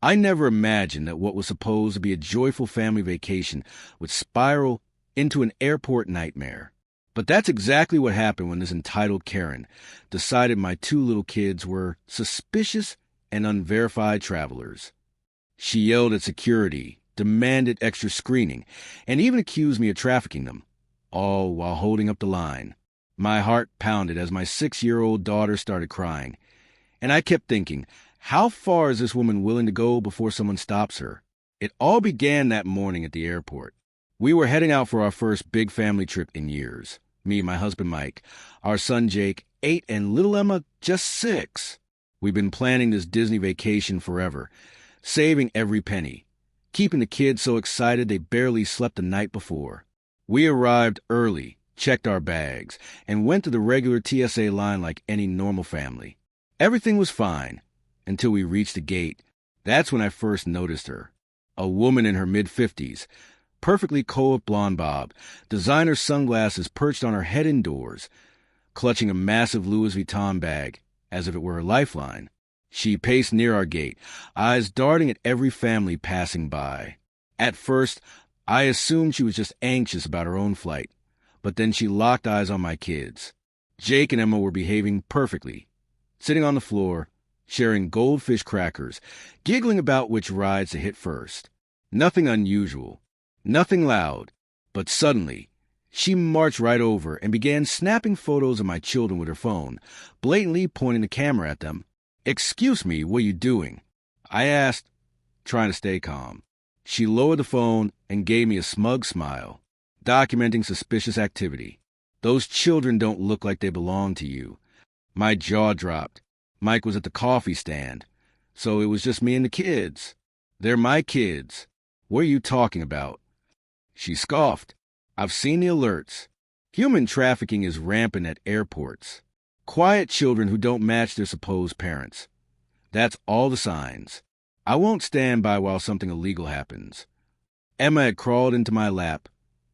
I never imagined that what was supposed to be a joyful family vacation would spiral into an airport nightmare. But that's exactly what happened when this entitled Karen decided my two little kids were suspicious and unverified travelers. She yelled at security, demanded extra screening, and even accused me of trafficking them, all while holding up the line. My heart pounded as my 6-year-old daughter started crying, and I kept thinking, how far is this woman willing to go before someone stops her? It all began that morning at the airport. We were heading out for our first big family trip in years. Me, my husband Mike, our son Jake, 8, and little Emma, just 6. We've been planning this Disney vacation forever, saving every penny, keeping the kids so excited they barely slept the night before. We arrived early, checked our bags, and went to the regular TSA line like any normal family. Everything was fine until we reached the gate. That's when I first noticed her. A woman in her mid-50s, perfectly coiffed blonde bob, designer sunglasses perched on her head indoors, clutching a massive Louis Vuitton bag as if it were her lifeline. She paced near our gate, eyes darting at every family passing by. At first, I assumed she was just anxious about her own flight, but then she locked eyes on my kids. Jake and Emma were behaving perfectly, sitting on the floor, sharing goldfish crackers, giggling about which rides to hit first. Nothing unusual. Nothing loud, but suddenly, she marched right over and began snapping photos of my children with her phone, blatantly pointing the camera at them. "Excuse me, what are you doing?" I asked, trying to stay calm. She lowered the phone and gave me a smug smile, documenting suspicious activity. "Those children don't look like they belong to you." My jaw dropped. Mike was at the coffee stand, so it was just me and the kids. "They're my kids. What are you talking about?" She scoffed. "I've seen the alerts. Human trafficking is rampant at airports. Quiet children who don't match their supposed parents. That's all the signs. I won't stand by while something illegal happens." Emma had crawled into my lap,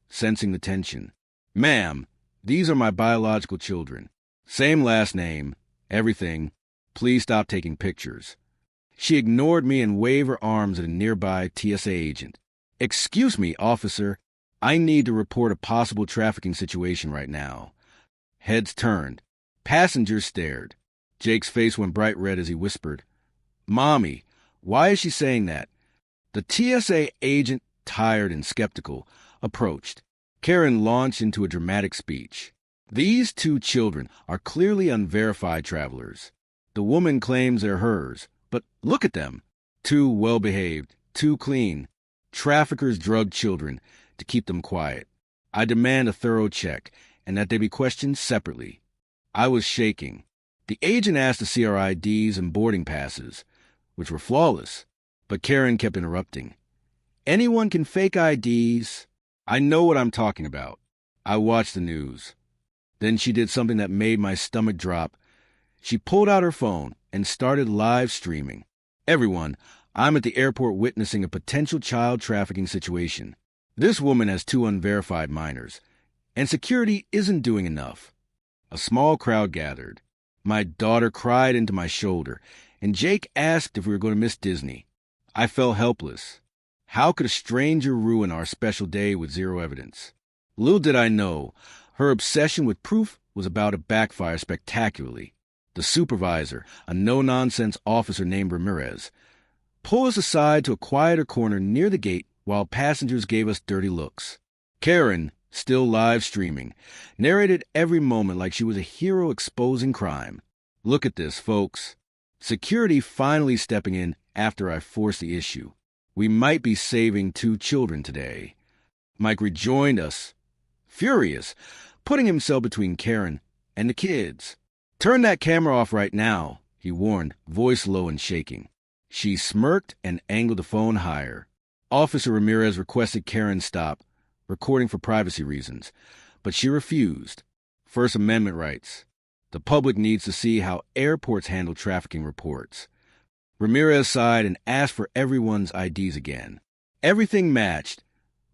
sensing the tension. "Ma'am, these are my biological children. Same last name, everything. Please stop taking pictures." She ignored me and waved her arms at a nearby TSA agent. "Excuse me, officer. I need to report a possible trafficking situation right now." Heads turned. Passengers stared. Jake's face went bright red as he whispered, "Mommy, why is she saying that?" The TSA agent, tired and skeptical, approached. Karen launched into a dramatic speech. "These 2 children are clearly unverified travelers. The woman claims they're hers, but look at them. 2 well-behaved, 2 clean. Traffickers drug children to keep them quiet. I demand a thorough check and that they be questioned separately." I was shaking. The agent asked to see our IDs and boarding passes, which were flawless, but Karen kept interrupting. "Anyone can fake IDs. I know what I'm talking about." I watched the news. Then she did something that made my stomach drop. She pulled out her phone and started live streaming. "Everyone, I'm at the airport witnessing a potential child trafficking situation. This woman has 2 unverified minors, and security isn't doing enough." A small crowd gathered. My daughter cried into my shoulder, and Jake asked if we were going to miss Disney. I felt helpless. How could a stranger ruin our special day with zero evidence? Little did I know, her obsession with proof was about to backfire spectacularly. The supervisor, a no-nonsense officer named Ramirez, pulled us aside to a quieter corner near the gate while passengers gave us dirty looks. Karen, still live streaming, narrated every moment like she was a hero exposing crime. "Look at this, folks. Security finally stepping in after I forced the issue. We might be saving 2 children today." Mike rejoined us, furious, putting himself between Karen and the kids. "Turn that camera off right now," he warned, voice low and shaking. She smirked and angled the phone higher. Officer Ramirez requested Karen stop, recording for privacy reasons, but she refused. First Amendment rights. The public needs to see how airports handle trafficking reports. Ramirez sighed and asked for everyone's IDs again. Everything matched.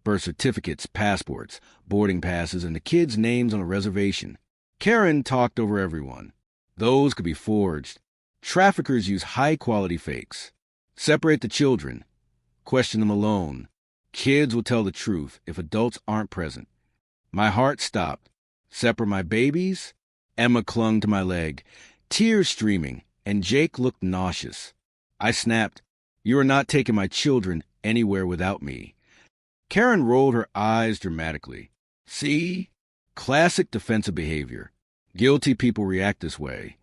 Birth certificates, passports, boarding passes, and the kids' names on a reservation. Karen talked over everyone. Those could be forged. Traffickers use high-quality fakes. Separate the children. Question them alone. Kids will tell the truth if adults aren't present. My heart stopped. Separate my babies? Emma clung to my leg, tears streaming, and Jake looked nauseous. I snapped, "You are not taking my children anywhere without me." Karen rolled her eyes dramatically. See? Classic defensive behavior. Guilty people react this way.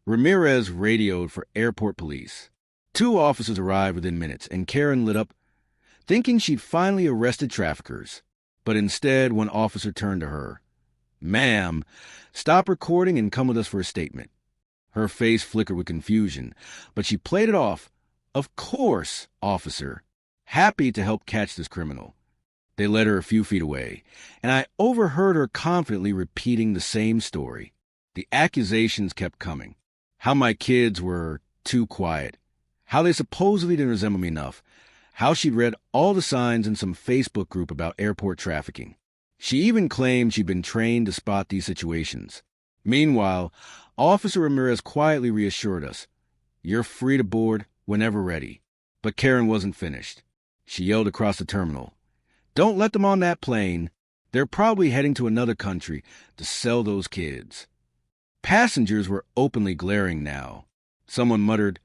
Ramirez radioed for airport police. 2 officers arrived within minutes, and Karen lit up, thinking she'd finally arrested traffickers. But instead, one officer turned to her. "Ma'am, stop recording and come with us for a statement." Her face flickered with confusion, but she played it off. "Of course, officer. Happy to help catch this criminal." They led her a few feet away, and I overheard her confidently repeating the same story. The accusations kept coming. How my kids were too quiet. How they supposedly didn't resemble me enough. How she'd read all the signs in some Facebook group about airport trafficking. She even claimed she'd been trained to spot these situations. Meanwhile, Officer Ramirez quietly reassured us, "You're free to board whenever ready." But Karen wasn't finished. She yelled across the terminal, "Don't let them on that plane. They're probably heading to another country to sell those kids." Passengers were openly glaring now. Someone muttered,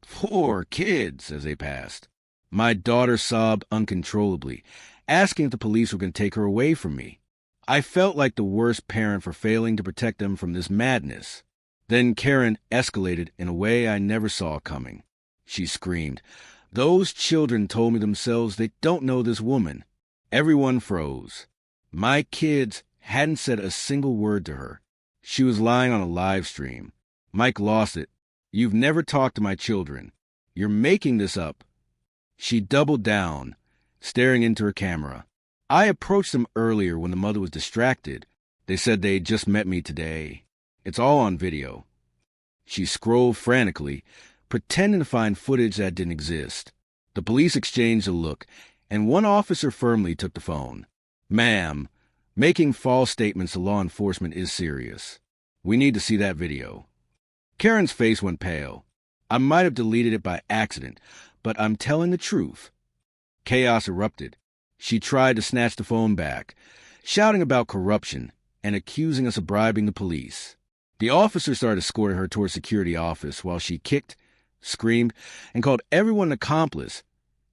"Poor kids," as they passed. My daughter sobbed uncontrollably, asking if the police were going to take her away from me. I felt like the worst parent for failing to protect them from this madness. Then Karen escalated in a way I never saw coming. She screamed, "Those children told me themselves they don't know this woman." Everyone froze. My kids hadn't said a single word to her. She was lying on a live stream. Mike lost it. "You've never talked to my children. You're making this up." She doubled down, staring into her camera. I approached them earlier when the mother was distracted. They said they'd just met me today. It's all on video. She scrolled frantically, pretending to find footage that didn't exist. The police exchanged a look, and one officer firmly took the phone. "Ma'am, making false statements to law enforcement is serious. We need to see that video." Karen's face went pale. I might have deleted it by accident, but I'm telling the truth. Chaos erupted. She tried to snatch the phone back, shouting about corruption and accusing us of bribing the police. The officer started escorting her toward security office while she kicked, screamed, and called everyone an accomplice,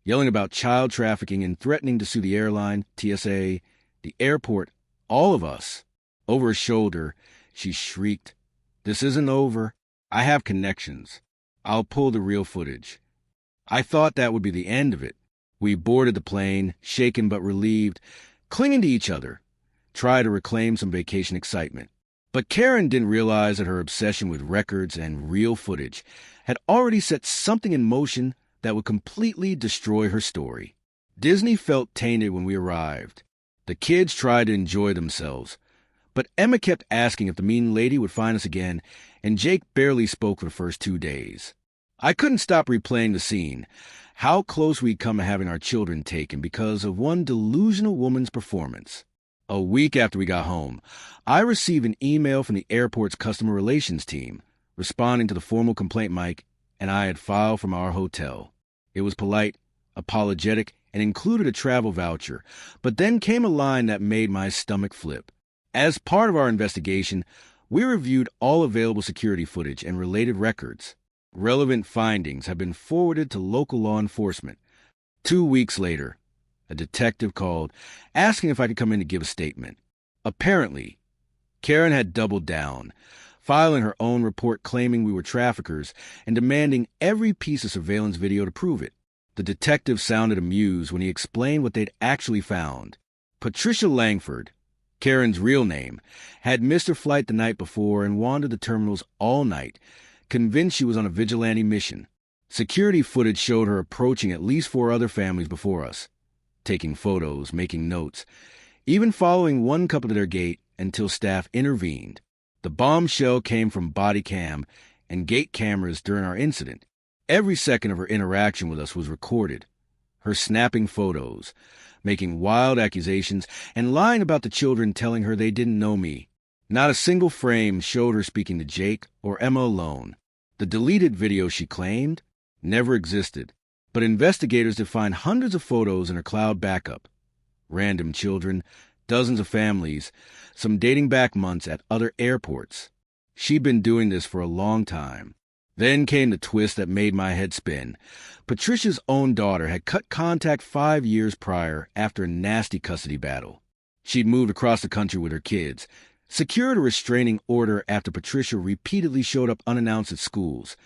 yelling about child trafficking and threatening to sue the airline, TSA, the airport, all of us. Over her shoulder, she shrieked, "This isn't over. I have connections. I'll pull the real footage." I thought that would be the end of it. We boarded the plane, shaken but relieved, clinging to each other, tried to reclaim some vacation excitement. But Karen didn't realize that her obsession with records and real footage had already set something in motion that would completely destroy her story. Disney felt tainted when we arrived. The kids tried to enjoy themselves, but Emma kept asking if the mean lady would find us again, and Jake barely spoke for the first 2 days. I couldn't stop replaying the scene, how close we'd come to having our children taken because of one delusional woman's performance. A week after we got home, I received an email from the airport's customer relations team, responding to the formal complaint Mike and I had filed from our hotel. It was polite, apologetic, and included a travel voucher, but then came a line that made my stomach flip. As part of our investigation, we reviewed all available security footage and related records. Relevant findings have been forwarded to local law enforcement. 2 weeks later, a detective called, asking if I could come in to give a statement. Apparently, Karen had doubled down, filing her own report claiming we were traffickers and demanding every piece of surveillance video to prove it. The detective sounded amused when he explained what they'd actually found. Patricia Langford, Karen's real name, had missed her flight the night before and wandered the terminals all night, convinced she was on a vigilante mission. Security footage showed her approaching at least 4 other families before us, taking photos, making notes, even following one couple to their gate until staff intervened. The bombshell came from body cam and gate cameras during our incident. Every second of her interaction with us was recorded. Her snapping photos, making wild accusations, and lying about the children, telling her they didn't know me. Not a single frame showed her speaking to Jake or Emma alone. The deleted video she claimed never existed. But investigators did find hundreds of photos in her cloud backup. Random children, dozens of families, some dating back months at other airports. She'd been doing this for a long time. Then came the twist that made my head spin. Patricia's own daughter had cut contact 5 years prior after a nasty custody battle. She'd moved across the country with her kids, secured a restraining order after Patricia repeatedly showed up unannounced at schools,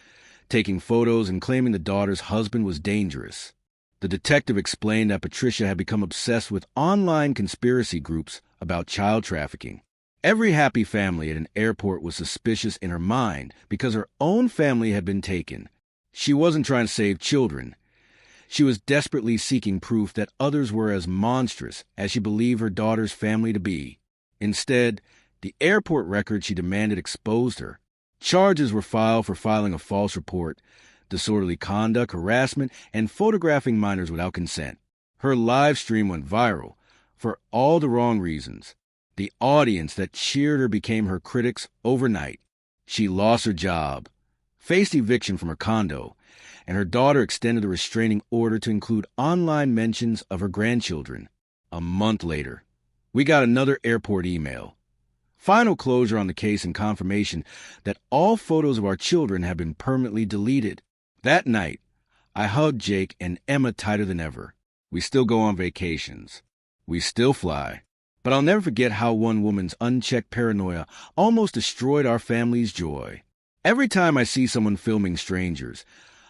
taking photos and claiming the daughter's husband was dangerous. The detective explained that Patricia had become obsessed with online conspiracy groups about child trafficking. Every happy family at an airport was suspicious in her mind because her own family had been taken. She wasn't trying to save children. She was desperately seeking proof that others were as monstrous as she believed her daughter's family to be. Instead, the airport record she demanded exposed her. Charges were filed for filing a false report, disorderly conduct, harassment, and photographing minors without consent. Her live stream went viral for all the wrong reasons. The audience that cheered her became her critics overnight. She lost her job, faced eviction from her condo, and her daughter extended the restraining order to include online mentions of her grandchildren. A month later, we got another airport email. Final closure on the case and confirmation that all photos of our children had been permanently deleted. That night, I hugged Jake and Emma tighter than ever. We still go on vacations. We still fly. But I'll never forget how one woman's unchecked paranoia almost destroyed our family's joy. Every time I see someone filming strangers,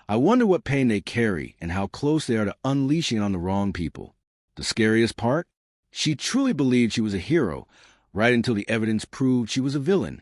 I wonder what pain they carry and how close they are to unleashing it on the wrong people. The scariest part? She truly believed she was a hero, right until the evidence proved she was a villain.